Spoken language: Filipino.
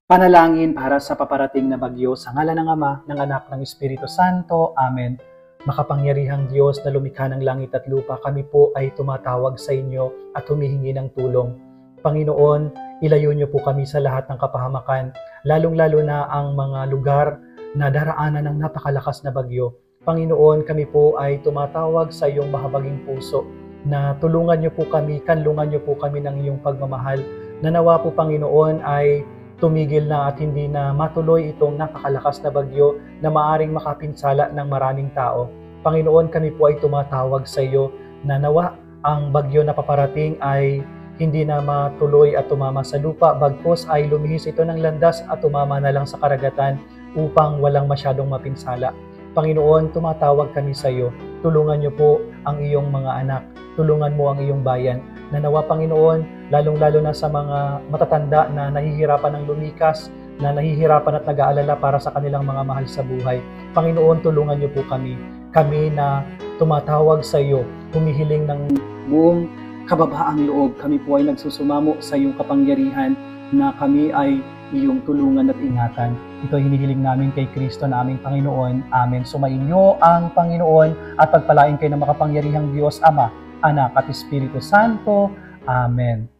Panalangin para sa paparating na bagyo sa ngalan ng Ama, ng Anak, ng Espiritu Santo. Amen. Makapangyarihang Diyos na lumikha ng langit at lupa, kami po ay tumatawag sa inyo at humihingi ng tulong. Panginoon, ilayo niyo po kami sa lahat ng kapahamakan, lalong-lalo na ang mga lugar na daraanan ng napakalakas na bagyo. Panginoon, kami po ay tumatawag sa iyong mahabaging puso na tulungan niyo po kami, kanlungan niyo po kami ng iyong pagmamahal. Nanawa po, Panginoon, ay tumigil na at hindi na matuloy itong napakalakas na bagyo na maaring makapinsala ng maraming tao. Panginoon, kami po ay tumatawag sa iyo na nawa ang bagyo na paparating ay hindi na matuloy at tumama sa lupa, bagkus ay lumihis ito ng landas at tumama na lang sa karagatan upang walang masyadong mapinsala. Panginoon, tumatawag kami sa iyo. Tulungan niyo po ang iyong mga anak. Tulungan mo ang iyong bayan. Nanawa, Panginoon, lalong-lalo na sa mga matatanda na nahihirapan ng lumikas, na nahihirapan at nag-aalala para sa kanilang mga mahal sa buhay. Panginoon, tulungan niyo po kami. Kami na tumatawag sa iyo, humihiling ng buong kababaang loob. Kami po ay nagsusumamo sa iyong kapangyarihan na kami ay iyong tulungan at ingatan. Ito ay hinihiling namin kay Kristo na aming Panginoon. Amen. Sumainyo ang Panginoon at pagpalain kayo ng makapangyarihang Diyos, Ama, Anak at Espiritu Santo. Amen.